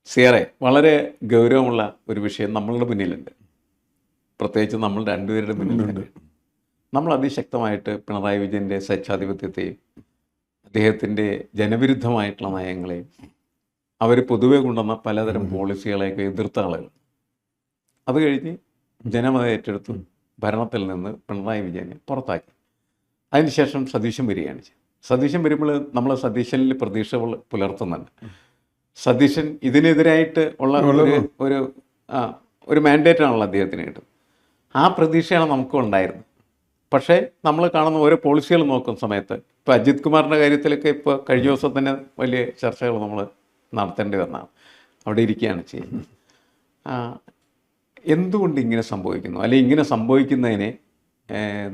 സിയറെ, വളരെ ഗൗരവമുള്ള ഒരു വിഷയം നമ്മളുടെ മുന്നിലുണ്ട്. പ്രത്യേകിച്ച് നമ്മൾ രണ്ടുപേരുടെ മുന്നിലുണ്ട്. നമ്മൾ അതിശക്തമായിട്ട് പിണറായി വിജയൻ്റെ സ്വച്ഛാധിപത്യത്തെയും അദ്ദേഹത്തിൻ്റെ ജനവിരുദ്ധമായിട്ടുള്ള നയങ്ങളെയും അവർ പൊതുവെ കൊണ്ടുവന്ന പലതരം പോളിസികളെയൊക്കെ എതിർത്ത ആളുകൾ. അത് കഴിഞ്ഞ് ജനമത ഏറ്റെടുത്തു, ഭരണത്തിൽ നിന്ന് പിണറായി വിജയനെ പുറത്താക്കി. അതിനുശേഷം സതീശൻ വരികയാണ് ചെയ്തത്. സതീശൻ വരുമ്പോൾ നമ്മൾ സതീശനിൽ പ്രതീക്ഷ പുലർത്തുന്നുണ്ട്. സതീശൻ ഇതിനെതിരായിട്ട് ഉള്ള ഒരു മാൻഡേറ്റാണല്ലോ അദ്ദേഹത്തിന് കിട്ടുന്നത്. ആ പ്രതീക്ഷയാണ് നമുക്കും ഉണ്ടായിരുന്നത്. പക്ഷേ നമ്മൾ കാണുന്ന ഓരോ പോളിസികൾ നോക്കുന്ന സമയത്ത് ഇപ്പോൾ അജിത് കുമാറിൻ്റെ കാര്യത്തിലൊക്കെ ഇപ്പോൾ കഴിഞ്ഞ ദിവസം തന്നെ വലിയ ചർച്ചകൾ നമ്മൾ നടത്തേണ്ടി വന്നതാണ്. അവിടെ ഇരിക്കുകയാണ് ചെയ്യുന്നത്. എന്തുകൊണ്ട് ഇങ്ങനെ സംഭവിക്കുന്നു, അല്ലെങ്കിൽ ഇങ്ങനെ സംഭവിക്കുന്നതിനെ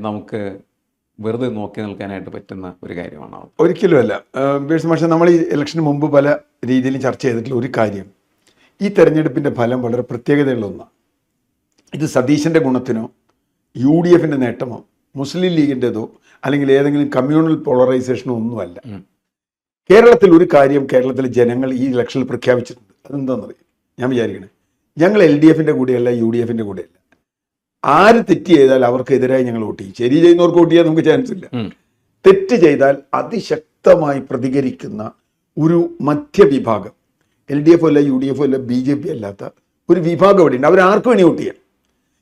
നമുക്ക് വെറുതെ നോക്കി നിൽക്കാനായിട്ട് പറ്റുന്ന ഒരു കാര്യമാണ്? ഒരിക്കലുമല്ല. പക്ഷേ നമ്മൾ ഈ ഇലക്ഷന് മുമ്പ് പല രീതിയിലും ചർച്ച ചെയ്തിട്ടുള്ള ഒരു കാര്യം, ഈ തെരഞ്ഞെടുപ്പിൻ്റെ ഫലം വളരെ പ്രത്യേകതയുള്ള ഒന്നാണ്. ഇത് സതീശൻ്റെ ഗുണത്തിനോ UDF നേട്ടമോ മുസ്ലിം ലീഗിൻ്റെതോ അല്ലെങ്കിൽ ഏതെങ്കിലും കമ്മ്യൂണൽ പോളറൈസേഷനോ ഒന്നുമല്ല. കേരളത്തിൽ ഒരു കാര്യം കേരളത്തിലെ ജനങ്ങൾ ഈ ഇലക്ഷനിൽ പ്രഖ്യാപിച്ചിട്ടുണ്ട്. അതെന്താണെന്നറിയാം? ഞാൻ വിചാരിക്കണേ, ഞങ്ങൾ LDF കൂടെയല്ല, UDF കൂടെയല്ല. ആര് തെറ്റ് ചെയ്താൽ അവർക്കെതിരായി ഞങ്ങൾ വോട്ട് ചെയ്യും. ശരി ചെയ്യുന്നവർക്ക് വോട്ട് ചെയ്യാൻ നമുക്ക് ചാൻസ് ഇല്ല. തെറ്റ് ചെയ്താൽ അതിശക്തമായി പ്രതികരിക്കുന്ന ഒരു മധ്യവിഭാഗം, LDF അല്ല, UDF അല്ല, BJP അല്ലാത്ത ഒരു വിഭാഗം ഇവിടെ ഉണ്ട്. അവരാർക്ക് വേണ്ടി വോട്ട് ചെയ്യാം.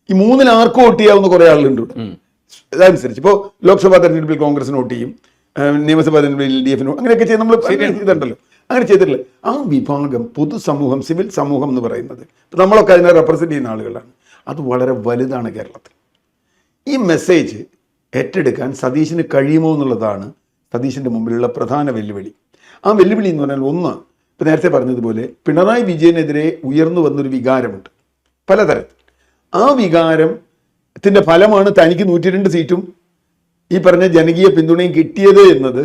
ഈ മൂന്നിൽ ആർക്കും വോട്ട് ചെയ്യാവുന്ന കുറേ ആളുകളുണ്ട് ഇവിടെ. അതനുസരിച്ച് ഇപ്പോൾ ലോക്സഭാ തെരഞ്ഞെടുപ്പിൽ കോൺഗ്രസിന് വോട്ട് ചെയ്യും, നിയമസഭാ തെരഞ്ഞെടുപ്പിൽ LDF അങ്ങനെയൊക്കെ ചെയ്ത് നമ്മൾ ചെയ്തിട്ടുണ്ടല്ലോ. അങ്ങനെ ചെയ്തിട്ടില്ല. ആ വിഭാഗം പൊതുസമൂഹം, സിവിൽ സമൂഹം എന്ന് പറയുന്നത് ഇപ്പം നമ്മളൊക്കെ അതിനെ റെപ്രസെൻറ്റ് ചെയ്യുന്ന ആളുകളാണ്. അത് വളരെ വലുതാണ് കേരളത്തിൽ. ഈ മെസ്സേജ് ഏറ്റെടുക്കാൻ സതീശന് കഴിയുമോ എന്നുള്ളതാണ് സതീശൻ്റെ മുമ്പിലുള്ള പ്രധാന വെല്ലുവിളി. ആ വെല്ലുവിളി എന്ന് പറഞ്ഞാൽ, ഒന്ന്, ഇപ്പം നേരത്തെ പറഞ്ഞതുപോലെ പിണറായി വിജയനെതിരെ ഉയർന്നു വന്നൊരു വികാരമുണ്ട് പലതരത്തിൽ. ആ വികാരത്തിൻ്റെ ഫലമാണ് തനിക്ക് 102 സീറ്റും ഈ പറഞ്ഞ ജനകീയ പിന്തുണയും കിട്ടിയത് എന്നത്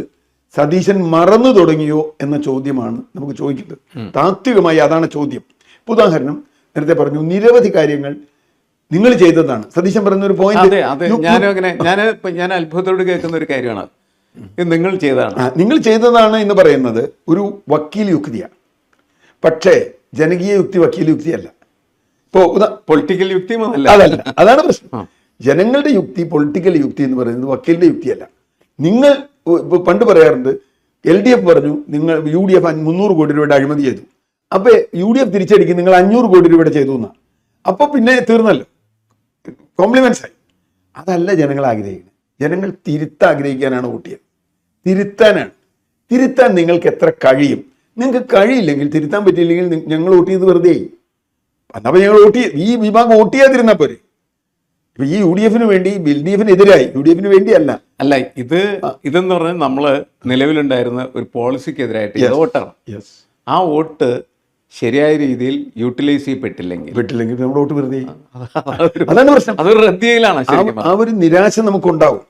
സതീശൻ മറന്നു തുടങ്ങിയോ എന്ന ചോദ്യമാണ് നമുക്ക് ചോദിക്കുന്നത്. താത്വികമായി അതാണ് ചോദ്യം. ഉദാഹരണം, നേരത്തെ പറഞ്ഞു നിരവധി കാര്യങ്ങൾ നിങ്ങൾ ചെയ്തതാണ്. സതീശൻ പറയുന്ന ഒരു പോയിന്റ്, ഞാൻ അത്ഭുതത്തോട് കേൾക്കുന്ന ഒരു കാര്യമാണ്. നിങ്ങൾ ചെയ്തതാണ് എന്ന് പറയുന്നത് ഒരു വക്കീൽ യുക്തിയാണ്. പക്ഷേ ജനകീയ യുക്തി വക്കീൽ യുക്തിയല്ല. ഇപ്പോൾ പൊളിറ്റിക്കൽ യുക്തി അതല്ല. അതാണ് പ്രശ്നം. ജനങ്ങളുടെ യുക്തി, പൊളിറ്റിക്കൽ യുക്തി എന്ന് പറയുന്നത് വക്കീലിന്റെ യുക്തിയല്ല. നിങ്ങൾ പണ്ട് പറയാറുണ്ട്, LDF പറഞ്ഞു നിങ്ങൾ UDF 300 കോടി രൂപയുടെ അഴിമതി ചെയ്തു, അപ്പൊ UDF തിരിച്ചടിക്കും നിങ്ങൾ 500 കോടി രൂപയുടെ ചെയ്തു എന്നാണ്. അപ്പൊ പിന്നെ തീർന്നല്ലോ, കോംപ്ലിമെന്റ്സ് ആയി. അതല്ല ജനങ്ങൾ ആഗ്രഹിക്കുന്നത്. ജനങ്ങൾ ആഗ്രഹിക്കാനാണ് വോട്ട് ചെയ്യുന്നത്, തിരുത്താനാണ്. തിരുത്താൻ നിങ്ങൾക്ക് എത്ര കഴിയും? നിങ്ങൾക്ക് കഴിയില്ലെങ്കിൽ, തിരുത്താൻ പറ്റിയില്ലെങ്കിൽ ഞങ്ങൾ വോട്ട് ചെയ്ത് വെറുതെ ആയി. അന്നപ്പോൾ ഞങ്ങൾ ഈ വിഭാഗം വോട്ട് ചെയ്യാതിരുന്നാൽ പോരെ. ഇപ്പൊ ഈ UDF വേണ്ടി LDF എതിരായി, UDF വേണ്ടിയല്ല. അല്ല, ഇതെന്ന് പറഞ്ഞാൽ നമ്മള് നിലവിലുണ്ടായിരുന്ന ഒരു പോളിസിക്കെതിരായിട്ട് വോട്ടാണ്. ആ വോട്ട് ശരിയായ രീതിയിൽ യൂട്ടിലൈസ് ചെയ്യപ്പെട്ടില്ലെങ്കിൽ നമ്മുടെ വോട്ട് വെറുതെ. അതാണ് പ്രശ്നം. അതൊരു റദ്ദിയയിലാണ്. ആ ഒരു നിരാശ നമുക്കുണ്ടാവും.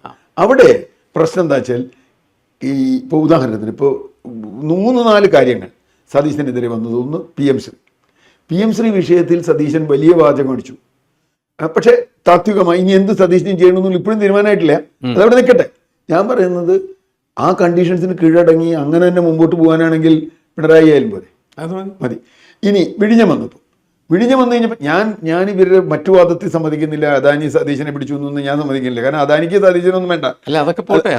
അവിടെ പ്രശ്നം എന്താ വെച്ചാൽ, ഈ ഇപ്പോൾ ഉദാഹരണത്തിന് ഇപ്പോൾ 3-4 കാര്യങ്ങൾ സതീശനെതിരെ വന്നത്. ഒന്ന്, PM ശ്രീ വിഷയത്തിൽ സതീശൻ വലിയ വാചകം അടിച്ചു. പക്ഷേ താത്വികമായി ഇനി എന്ത് സതീശനും ചെയ്യണമെന്നുള്ള ഇപ്പോഴും തീരുമാനമായിട്ടില്ല. അതവിടെ നിൽക്കട്ടെ. ഞാൻ പറയുന്നത്, ആ കണ്ടീഷൻസിന് കീഴടങ്ങി അങ്ങനെ തന്നെ മുമ്പോട്ട് പോകാനാണെങ്കിൽ പിണറായി ആയാലും പോരെ, മതി. ഇനി വിഴിഞ്ഞം വന്നു കഴിഞ്ഞപ്പോൾ ഞാൻ ഇവരുടെ മറ്റു വാദത്തിൽ സമ്മതിക്കുന്നില്ല. അദാനി സതീശനെ പിടിച്ചു എന്നൊന്നും ഞാൻ സമ്മതിക്കുന്നില്ല. കാരണം അദാനിക്ക് സതീശനൊന്നും വേണ്ട. അല്ല, അതൊക്കെ പോട്ടെ.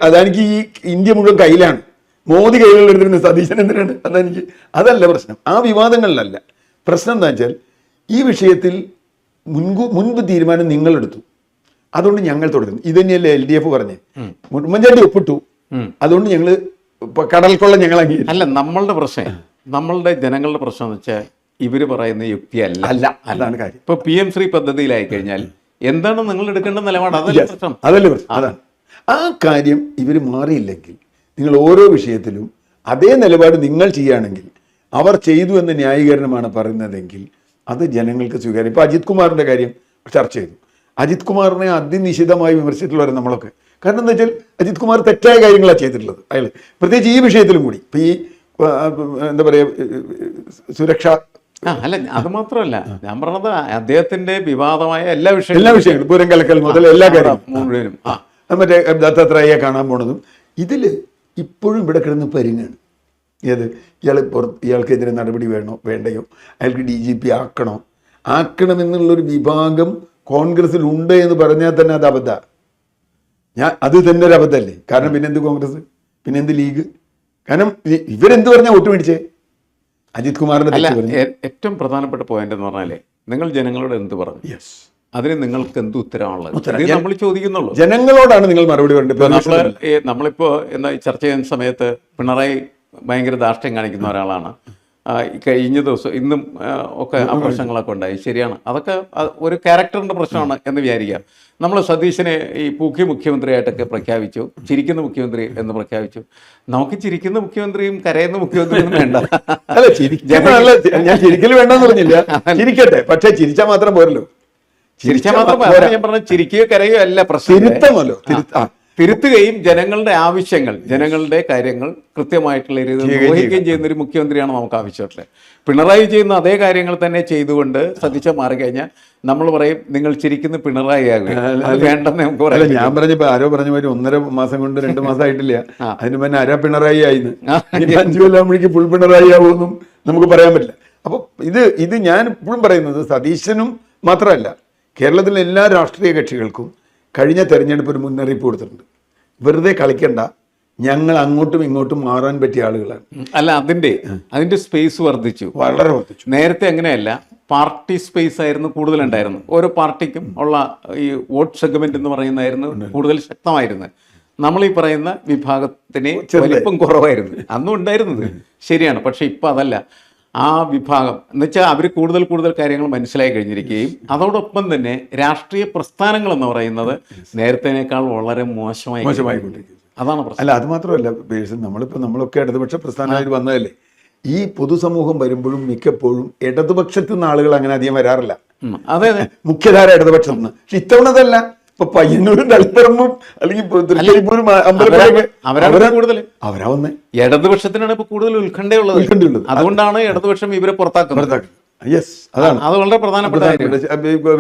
അദാനിക്ക് ഈ ഇന്ത്യ മുഴുവൻ കയ്യിലാണ്. മോദി കൈകളിലെടുത്തിരുന്ന സതീശൻ എന്തിനാണ് അദാനിക്ക്? അതല്ല പ്രശ്നം. ആ വിവാദങ്ങളിലല്ല പ്രശ്നം. എന്താ വെച്ചാൽ, ഈ വിഷയത്തിൽ മുൻപ് തീരുമാനം നിങ്ങളെടുത്തു, അതുകൊണ്ട് ഞങ്ങൾ തുടരുന്നു. ഇത് തന്നെയല്ലേ LDF പറഞ്ഞേ. ഉമ്മൻചാണ്ടി ഒപ്പിട്ടു, അതുകൊണ്ട് ഞങ്ങൾ കടൽക്കൊള്ള ഞങ്ങൾ അംഗീകരിച്ചു. അല്ല, നമ്മളുടെ ജനങ്ങളുടെ പ്രശ്നം എന്ന് വെച്ചാൽ ഇവര് പറയുന്ന യുക്തിയല്ല. അതാണ് കാര്യം. ഇപ്പൊ PM ശ്രീ പദ്ധതിയിലായി കഴിഞ്ഞാൽ എന്താണ് നിങ്ങൾ എടുക്കേണ്ട നിലപാട്? അതല്ലേ പ്രശ്നം. അതാണ് ആ കാര്യം. ഇവർ മാറിയില്ലെങ്കിൽ, നിങ്ങൾ ഓരോ വിഷയത്തിലും അതേ നിലപാട് നിങ്ങൾ ചെയ്യുകയാണെങ്കിൽ, അവർ ചെയ്തു എന്ന ന്യായീകരണമാണ് പറയുന്നതെങ്കിൽ അത് ജനങ്ങൾക്ക് സ്വീകാര്യം. ഇപ്പോൾ അജിത് കുമാറിൻ്റെ കാര്യം ചർച്ച ചെയ്തു. അജിത് കുമാറിനെ അതിനിശിതമായി വിമർശിച്ചിട്ടുള്ളവരെ നമ്മളൊക്കെ. കാരണം എന്താ വെച്ചാൽ, അജിത് കുമാർ തെറ്റായ കാര്യങ്ങളാണ് ചെയ്തിട്ടുള്ളത് അയാൾ, പ്രത്യേകിച്ച് ഈ വിഷയത്തിലും കൂടി. ഇപ്പം ഈ എന്താ പറയുക, സുരക്ഷ. അല്ല, അത് മാത്രമല്ല ഞാൻ പറഞ്ഞത്, അദ്ദേഹത്തിന്റെ വിവാദമായ എല്ലാ വിഷയങ്ങളും പൂരം കലക്കൽ മുതൽ എല്ലാ കാര്യവും മുഴുവനും, മറ്റേ ദത്താത്രേയെ കാണാൻ പോണതും, ഇതിൽ ഇപ്പോഴും ഇവിടെ കിടന്ന് പരിങ്ങാണ്. ഏത് ഇയാൾക്കെതിരെ നടപടി വേണോ വേണ്ടയോ, അയാൾക്ക് DGP ആക്കണമെന്നുള്ളൊരു വിഭാഗം കോൺഗ്രസ്സിൽ ഉണ്ട് എന്ന് പറഞ്ഞാൽ തന്നെ അത് അബദ്ധമാണ്. അത് തന്നെ ഒരു അബദ്ധമല്ലേ? കാരണം പിന്നെന്ത് കോൺഗ്രസ്, പിന്നെന്ത് ലീഗ്? കാരണം ഇവരെന്ത് പറഞ്ഞാൽ വോട്ട് മേടിച്ചേ? അജിത് കുമാറിനെ ഏറ്റവും പ്രധാനപ്പെട്ട പോയിന്റ് എന്ന് പറഞ്ഞാലേ, നിങ്ങൾ ജനങ്ങളോട് എന്ത് പറഞ്ഞു, യെസ്, അതിന് നിങ്ങൾക്ക് എന്ത് ഉത്തരവാണുള്ളത് നമ്മൾ ചോദിക്കുന്നുള്ളൂ. ജനങ്ങളോടാണ് നിങ്ങൾ മറുപടി പറയേണ്ടത്. നമ്മളിപ്പോ എന്താ ചർച്ച ചെയ്യുന്ന സമയത്ത് പിണറായി ഭയങ്കര ധാർഷ്ട്യം കാണിക്കുന്ന ഒരാളാണ്. കഴിഞ്ഞ ദിവസം ഇന്നും ഒക്കെ ആ പ്രശ്നങ്ങളൊക്കെ ഉണ്ടായി, ശരിയാണ്. അതൊക്കെ ഒരു ക്യാരക്ടറിന്റെ പ്രശ്നമാണ് എന്ന് വിചാരിക്കാം. നമ്മൾ സതീശനെ ഈ പൂക്കി മുഖ്യമന്ത്രിയായിട്ടൊക്കെ പ്രഖ്യാപിച്ചു, ചിരിക്കുന്ന മുഖ്യമന്ത്രി എന്ന് പ്രഖ്യാപിച്ചു. നമുക്ക് ചിരിക്കുന്ന മുഖ്യമന്ത്രിയും കരയുന്ന മുഖ്യമന്ത്രിയും വേണ്ട. ഞാൻ ചിരിക്കൽ വേണ്ടെന്ന് പറഞ്ഞില്ല, ചിരിക്കട്ടെ, പക്ഷെ ചിരിച്ചാൽ മാത്രം പോരല്ലോ. ചിരിച്ചാൽ മാത്രം ഞാൻ പറഞ്ഞ ചിരിക്കുകയോ കരയോ അല്ല പ്രശ്നം. തിരുത്തുകയും ജനങ്ങളുടെ ആവശ്യങ്ങൾ, ജനങ്ങളുടെ കാര്യങ്ങൾ കൃത്യമായിട്ടുള്ള രീതിയിൽ നിർവഹിക്കുകയും ചെയ്യുന്ന ഒരു മുഖ്യമന്ത്രിയാണ് നമുക്ക് ആവശ്യമുള്ളത്. പിണറായി ചെയ്യുന്ന അതേ കാര്യങ്ങൾ തന്നെ ചെയ്തുകൊണ്ട് സതീശ മാറിക്കഴിഞ്ഞാൽ നമ്മൾ പറയും നിങ്ങൾ ചിരിക്കുന്ന പിണറായി ആകുക, വേണ്ടെന്ന് നമുക്ക് പറയാം. ഞാൻ പറഞ്ഞപ്പോ ആരോ പറഞ്ഞ മാതിരി 1.5 മാസം കൊണ്ട് 2 മാസം ആയിട്ടില്ല, അതിന് മുന്നേ അര പിണറായി ആയിന്ന്, 5 കൊല്ലാകുമ്പോഴേക്ക് ഫുൾ പിണറായി ആവുമെന്നും നമുക്ക് പറയാൻ പറ്റില്ല. അപ്പൊ ഇത് ഞാൻ ഇപ്പോഴും പറയുന്നത് സതീശനും മാത്രമല്ല, കേരളത്തിലെ എല്ലാ രാഷ്ട്രീയ കക്ഷികൾക്കും കഴിഞ്ഞ തെരഞ്ഞെടുപ്പ് ഒരു മുന്നറിയിപ്പ് കൊടുത്തിട്ടുണ്ട്. വെറുതെ കളിക്കണ്ട, ഞങ്ങൾ അങ്ങോട്ടും ഇങ്ങോട്ടും മാറാൻ പറ്റിയ ആളുകളാണ്. അല്ല, അതിന്റെ സ്പേസ് വർദ്ധിച്ചു, വളരെ വർദ്ധിച്ചു. നേരത്തെ അങ്ങനെയല്ല, പാർട്ടി സ്പേസ് ആയിരുന്നു കൂടുതലുണ്ടായിരുന്നു. ഓരോ പാർട്ടിക്കും ഉള്ള ഈ വോട്ട് സെഗ്മെന്റ് എന്ന് പറയുന്നതായിരുന്നു കൂടുതൽ ശക്തമായിരുന്നത്. നമ്മൾ ഈ പറയുന്ന വിഭാഗത്തിന് വലിപ്പം കുറവായിരുന്നു അന്നും ഉണ്ടായിരുന്നത്, ശരിയാണ്. പക്ഷെ ഇപ്പൊ അതല്ല. ആ വിഭാഗം എന്ന് വെച്ചാൽ അവർ കൂടുതൽ കാര്യങ്ങൾ മനസ്സിലായി കഴിഞ്ഞിരിക്കുകയും അതോടൊപ്പം തന്നെ രാഷ്ട്രീയ പ്രസ്ഥാനങ്ങൾ എന്ന് പറയുന്നത് നേരത്തേനേക്കാൾ വളരെ മോശമായിക്കൊണ്ടിരിക്കും. അതാണ് പ്രശ്നം. അല്ല, അത് മാത്രമല്ല, നമ്മളൊക്കെ ഇടതുപക്ഷ പ്രസ്ഥാനമായിട്ട് വന്നതല്ലേ. ഈ പൊതുസമൂഹം വരുമ്പോഴും മിക്കപ്പോഴും ഇടതുപക്ഷത്തു നിന്ന് ആളുകൾ അങ്ങനെ അധികം വരാറില്ല. അതെ, മുഖ്യധാര ഇടതുപക്ഷം. പക്ഷെ ഇത്തവണതല്ല. ഇപ്പൊ പയ്യന്നൂരും തളിപ്പറമ്പും അല്ലെങ്കിൽ തൃശ്ശൂരും അവരാ വന്നേ. ഇടതുപക്ഷത്തിനാണ് ഇപ്പൊ കൂടുതൽ ഉത്കണ്ഠയുള്ളത്. അതുകൊണ്ടാണ് ഇടതുപക്ഷം ഇവരെ പുറത്താക്കുന്നത്. യെസ്, അതാണ് അത് വളരെ പ്രധാനപ്പെട്ട കാര്യം.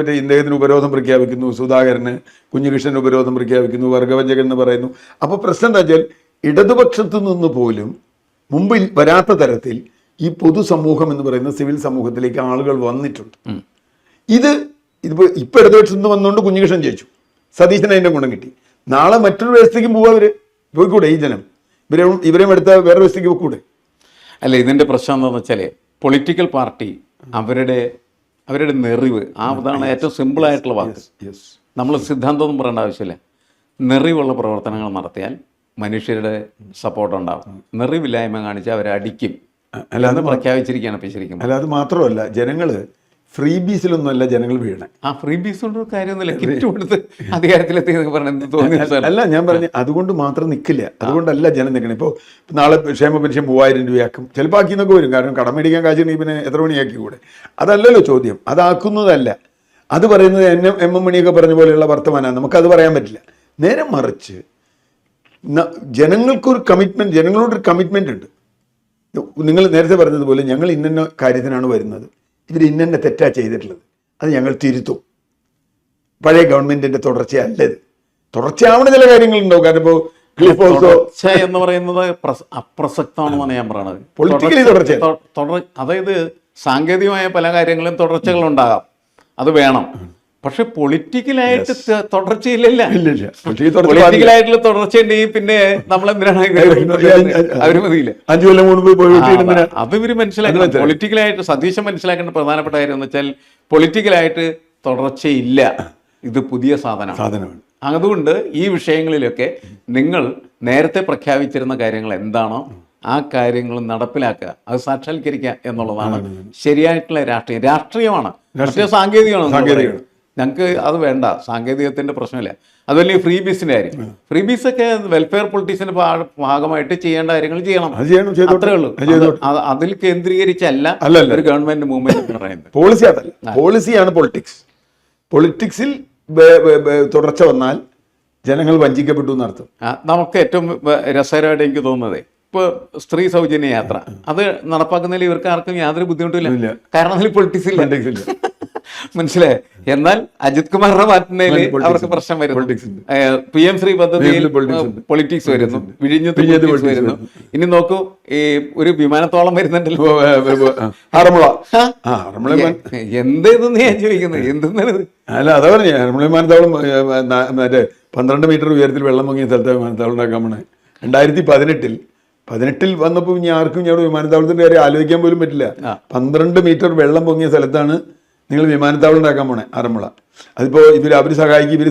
മറ്റേ ഇദ്ദേഹത്തിന് ഉപരോധം പ്രഖ്യാപിക്കുന്നു, സുധാകരന്, കുഞ്ഞികൃഷ്ണൻ ഉപരോധം പ്രഖ്യാപിക്കുന്നു, വർഗവഞ്ചകൻ എന്ന് പറയുന്നു. അപ്പൊ പ്രശ്നം എന്താ വെച്ചാൽ ഇടതുപക്ഷത്തു നിന്ന് പോലും മുമ്പിൽ വരാത്ത തരത്തിൽ ഈ പൊതുസമൂഹം എന്ന് പറയുന്ന സിവിൽ സമൂഹത്തിലേക്ക് ആളുകൾ വന്നിട്ടുണ്ട്. ഇപ്പൊ ഇടതുപക്ഷത്തു നിന്ന് വന്നുകൊണ്ട് കുഞ്ഞികൃഷ്ണൻ ജയിച്ചു, സതീശന് അതിന്റെ ഗുണം കിട്ടി. നാളെ മറ്റൊരു വ്യവസ്ഥയ്ക്ക് പോവാ, അവര് പോയിക്കൂടെ? ഈ ജനം ഇവരെയും എടുത്ത വേറെ വ്യവസ്ഥയ്ക്ക് പോയിക്കൂടെ? അല്ല, ഇതിന്റെ പ്രശ്നം എന്താണെന്ന് വെച്ചാല് പൊളിറ്റിക്കൽ പാർട്ടി അവരുടെ നെറിവ്, അതാണ് ഏറ്റവും സിമ്പിൾ ആയിട്ടുള്ള വാക്ക്. നമ്മൾ സിദ്ധാന്തമൊന്നും പറയേണ്ട ആവശ്യമില്ല. നെറിവുള്ള പ്രവർത്തനങ്ങൾ നടത്തിയാൽ മനുഷ്യരുടെ സപ്പോർട്ട് ഉണ്ടാവും. നെറിവില്ലായ്മ കാണിച്ചാൽ അവരെ അടിക്കും. അല്ലാതെ പ്രഖ്യാപിച്ചിരിക്കുകയാണ് ഇപ്പം ശരിക്കും. അല്ല, അത് മാത്രമല്ല, ജനങ്ങള് ഫ്രീ ബീസിലൊന്നുമല്ല ജനങ്ങൾ വീഴണേ. ഫ്രീ ബീസ് കൊണ്ട് കാര്യമൊന്നുമില്ല. കിറ്റ് കൊടുത്ത് അധികാരത്തിലെത്തി പറഞ്ഞ എന്ത് തോന്നി? അല്ല, ഞാൻ പറഞ്ഞു അതുകൊണ്ട് മാത്രം നിൽക്കില്ല. അതുകൊണ്ടല്ല ജനം നിൽക്കണേ. ഇപ്പോൾ നാളെ ക്ഷേമ പെൻഷൻ 3000 രൂപയാക്കും, ചിലപ്പോൾ ആക്കിന്നൊക്കെ വരും. കാരണം കടം മേടിക്കാൻ കാശുണ്ടെങ്കിൽ പിന്നെ എത്ര മണിയാക്കി കൂടെ? അതല്ലല്ലോ ചോദ്യം. അതാക്കുന്നതല്ല. അത് പറയുന്നത് എം മണിയൊക്കെ പറഞ്ഞ പോലെയുള്ള വർത്തമാനമാണ്. നമുക്കത് പറയാൻ പറ്റില്ല. നേരെ മറിച്ച് ജനങ്ങൾക്കൊരു കമ്മിറ്റ്മെന്റ്, ജനങ്ങളോടൊരു കമ്മിറ്റ്മെന്റ് ഉണ്ട്. നിങ്ങൾ നേരത്തെ പറഞ്ഞതുപോലെ ഞങ്ങൾ ഇന്ന കാര്യത്തിനാണ് വരുന്നത്, ഇവർ ഇന്നെ തെറ്റാ ചെയ്തിട്ടുള്ളത്, അത് ഞങ്ങൾ തിരുത്തും. പഴയ ഗവൺമെന്റിന്റെ തുടർച്ചയല്ലത്. തുടർച്ചയാവണ ചില കാര്യങ്ങളുണ്ടാവും. കാരണം ഇപ്പോൾ തുടർച്ച എന്ന് പറയുന്നത് അപ്രസക്തമാണെന്നാണ് ഞാൻ പറയുന്നത്. പൊളിറ്റിക്കലി അതായത് സാങ്കേതികമായ പല കാര്യങ്ങളും തുടർച്ചകൾ ഉണ്ടാകാം, അത് വേണം. പക്ഷെ പൊളിറ്റിക്കലായിട്ട് തുടർച്ചയില്ല. പൊളിറ്റിക്കലായിട്ടുള്ള തുടർച്ച ഉണ്ടെങ്കിൽ പിന്നെ നമ്മളെന്തിനാണ് അവര് മതിയില്ല. 5 കൊല്ലം മുൻപ് അത് ഇവര് മനസ്സിലാക്കണം. പൊളിറ്റിക്കലായിട്ട് സതീശൻ മനസ്സിലാക്കേണ്ട പ്രധാനപ്പെട്ട കാര്യം എന്ന് വെച്ചാൽ പൊളിറ്റിക്കലായിട്ട് തുടർച്ചയില്ല. ഇത് പുതിയ സാധനമാണ്. അതുകൊണ്ട് ഈ വിഷയങ്ങളിലൊക്കെ നിങ്ങൾ നേരത്തെ പ്രഖ്യാപിച്ചിരുന്ന കാര്യങ്ങൾ എന്താണോ ആ കാര്യങ്ങൾ നടപ്പിലാക്കുക, അത് സാക്ഷാത്കരിക്കുക എന്നുള്ളതാണ് ശരിയായിട്ടുള്ള രാഷ്ട്രീയമാണ്. സാങ്കേതികമാണ്. ഞങ്ങൾക്ക് അത് വേണ്ട, സാങ്കേതികത്തിന്റെ പ്രശ്നമില്ല. അതുപോലെ ഈ ഫ്രീ ബീസിന്റെ കാര്യം, ഫ്രീ ബീസ് ഒക്കെ വെൽഫെയർ പൊളിറ്റിക്സിന്റെ ഭാഗമായിട്ട് ചെയ്യേണ്ട കാര്യങ്ങൾ ചെയ്യണം, അത്രേ ഉള്ളൂ. അതിൽ കേന്ദ്രീകരിച്ചല്ല ഒരു ഗവൺമെന്റ് മൂവ്മെന്റ് പറയുന്നത്. പോളിസി അതല്ല, പോളിസിയാണ് പൊളിറ്റിക്സ്. പൊളിറ്റിക്സിൽ തുടർച്ച വന്നാൽ ജനങ്ങൾ വഞ്ചിക്കപ്പെട്ടു എന്നർത്ഥം. നമുക്ക് ഏറ്റവും രസകരമായിട്ട് എനിക്ക് തോന്നുന്നത് ഇപ്പോൾ സ്ത്രീ സൗജന്യ യാത്ര അത് നടപ്പാക്കുന്നതിൽ ഇവർക്ക് ആർക്കും യാതൊരു ബുദ്ധിമുട്ടില്ല. കാരണം അതിൽ പൊളിറ്റിക്സ് ഇല്ല. മനസ്സിലായി. എന്നാൽ അജിത് കുമാറിന്റെ പാർട്ടിയിൽ അവർക്ക് പ്രശ്നം വരുന്നു. PM ശ്രീ പദ്ധതിയിൽ പൊളിറ്റിക്സ് വരുന്നു, വിഴിഞ്ഞത്ത് പൊളിറ്റിക്സ് വരുന്നു. ഇനി നോക്കൂ, ഈ ഒരു വിമാനത്തോളം വരുന്നുണ്ടല്ലോ എന്തെന്ന് ഞാൻ ചോദിക്കുന്നത്, എന്തെന്നാണ്? അല്ല, അതാ പറഞ്ഞു, ആറന്മുള വിമാനത്താവളം മറ്റേ 12 മീറ്റർ ഉയരത്തിൽ വെള്ളം പൊങ്ങിയ സ്ഥലത്ത് വിമാനത്താവളം ഉണ്ടാക്കാൻ പോണേ 2018 വന്നപ്പോൾ ഇനി ആർക്കും ഞങ്ങളുടെ വിമാനത്താവളത്തിന്റെ കാര്യം ആലോചിക്കാൻ പോലും പറ്റില്ല. 12 മീറ്റർ വെള്ളം പൊങ്ങിയ സ്ഥലത്താണ് നിങ്ങൾ വിമാനത്താവളം ഉണ്ടാക്കാൻ പോണേ ആറന്മുള. അതിപ്പോ അവര് സഹായിക്കും,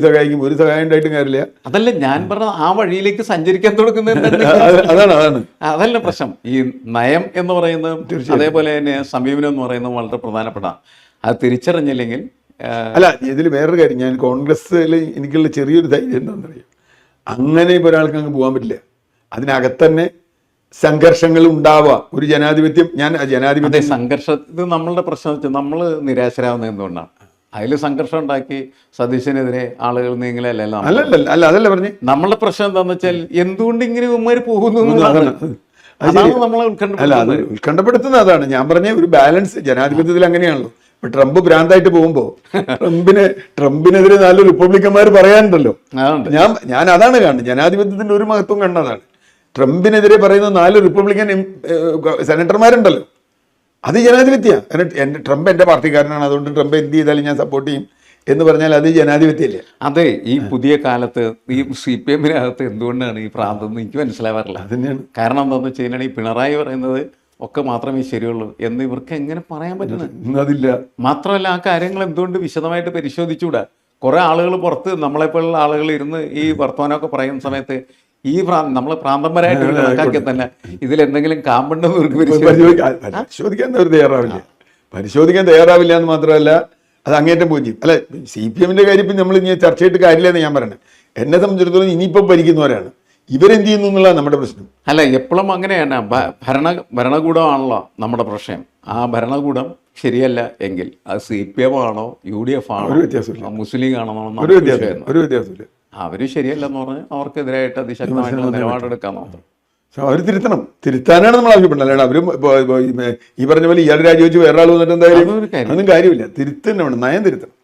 ഒരു സഹായം ഉണ്ടായിട്ടും കാര്യമില്ല. അതല്ല ഞാൻ പറഞ്ഞത്, ആ വഴിയിലേക്ക് സഞ്ചരിക്കാൻ തുടങ്ങുന്നത് അതാണ് അതല്ല പ്രശ്നം. ഈ നയം എന്ന് പറയുന്നത്, അതേപോലെ തന്നെ സമീപനം എന്ന് പറയുന്നത് വളരെ പ്രധാനപ്പെട്ട. അത് തിരിച്ചറിഞ്ഞില്ലെങ്കിൽ അല്ല, ഇതിൽ വേറൊരു കാര്യം, ഞാൻ കോൺഗ്രസ്സിൽ എനിക്കുള്ള ചെറിയൊരു ധൈര്യം എന്താണെന്നറിയാം, അങ്ങനെ ഇപ്പോൾ ഒരാൾക്ക് അങ്ങ് പോകാൻ പറ്റില്ല. അതിനകത്ത് തന്നെ സംഘർഷങ്ങൾ ഉണ്ടാവുക. ഒരു ജനാധിപത്യം, ജനാധിപത്യ സംഘർഷം, ഇത് നമ്മളുടെ പ്രശ്നം വെച്ചാൽ നമ്മൾ നിരാശരാകുന്നത് എന്തുകൊണ്ടാണ്? അതിൽ സംഘർഷം ഉണ്ടാക്കി സതീശനെതിരെ ആളുകൾ നീങ്ങലല്ല. അതല്ല പറഞ്ഞേ, നമ്മളുടെ പ്രശ്നം എന്താണെന്ന് വെച്ചാൽ എന്തുകൊണ്ട് ഇങ്ങനെ ഉമ്മാര് പോകുന്നു നമ്മളെ ഉത്കണ്ഠപ്പെടുത്തുന്ന അതാണ് ഞാൻ പറഞ്ഞ ഒരു ബാലൻസ്. ജനാധിപത്യത്തിൽ അങ്ങനെയാണല്ലോ. ഇപ്പൊ ട്രംപ് ഭ്രാന്തായിട്ട് പോകുമ്പോ ട്രംപിനെതിരെ 4 റിപ്പബ്ലിക്കന്മാർ പറയാനുണ്ടല്ലോ. ഞാൻ അതാണ് കാണുന്നത്, ജനാധിപത്യത്തിന്റെ ഒരു മഹത്വം കണ്ടതാണ്. ട്രംപിനെതിരെ പറയുന്ന 4 റിപ്പബ്ലിക്കൻ സെനറ്റർമാരുണ്ടല്ലോ, അത് ജനാധിപത്യ. ട്രംപ് എൻ്റെ പാർട്ടിക്കാരനാണ്, അതുകൊണ്ട് ട്രംപ് എന്ത് ചെയ്താലും ഞാൻ സപ്പോർട്ട് ചെയ്യും എന്ന് പറഞ്ഞാൽ അത് ജനാധിപത്യല്ലേ? അതെ, ഈ പുതിയ കാലത്ത് ഈ CPM-നകത്ത് എന്തുകൊണ്ടാണ് ഈ പ്രാന്തെന്ന് എനിക്ക് മനസ്സിലാവാറില്ല. അതന്നെയാണ് കാരണം എന്താണെന്ന് വെച്ച് കഴിഞ്ഞാൽ ഈ പിണറായി പറയുന്നത് ഒക്കെ മാത്രമേ ശരിയുള്ളൂ എന്ന് ഇവർക്ക് എങ്ങനെ പറയാൻ പറ്റുന്നത്? അതില്ല. മാത്രമല്ല, ആ കാര്യങ്ങൾ എന്തുകൊണ്ട് വിശദമായിട്ട് പരിശോധിച്ചുകൂടാ? കുറെ ആളുകൾ പുറത്ത് നമ്മളെപ്പോലുള്ള ആളുകൾ ഇരുന്ന് ഈ വർത്തമാനമൊക്കെ പറയുന്ന സമയത്ത് ഈ നമ്മളെ പ്രാന്തന്മാരായിട്ട് കണക്കാക്കി തന്നെ ഇതിലെന്തെങ്കിലും കാമ്പുണ്ടെന്ന് ഇവർക്ക് പരിശോധിക്കാൻ തയ്യാറാവില്ല എന്ന് മാത്രമല്ല, അത് അങ്ങേറ്റം പൂജ്യം. അല്ല, CPM-ന്റെ കാര്യം ഇപ്പം നമ്മൾ ഇനി ചർച്ച ചെയ്തിട്ട് കാര്യമില്ലെന്ന് ഞാൻ പറഞ്ഞത്. എന്നെ സംബന്ധിച്ചിടത്തോളം ഇനിയിപ്പം ഭരിക്കുന്നവരാണ്, ഇവരെന്ത് ചെയ്യുന്നു എന്നുള്ളതാണ് നമ്മുടെ പ്രശ്നം. അല്ല, എപ്പോഴും അങ്ങനെയാണ്. ഭരണകൂടമാണല്ലോ നമ്മുടെ പ്രശ്നം. ആ ഭരണകൂടം ശരിയല്ല എങ്കിൽ അത് CPM ആണോ UDF ആണോ മുസ്ലിം ലീഗ് ആണോ ഒരു വ്യത്യാസമില്ല. അവര് ശരിയല്ലെന്ന് പറഞ്ഞ് അവർക്കെതിരായിട്ട് അതിശക്തമായിട്ടുള്ള നിലപാടെടുക്കാൻ നോക്കും. അവർ തിരുത്താനാണ് നമ്മൾ ആവശ്യപ്പെടുന്നത്. അല്ലാണ്ട് അവരും ഈ പറഞ്ഞ പോലെ ഇയാൾ രാജിവെച്ച് വേറെ ആൾ വന്നിട്ട് എന്തായാലും ഒന്നും കാര്യമില്ല. തിരുത്തന്നെ വേണം, നയം തിരുത്തണം.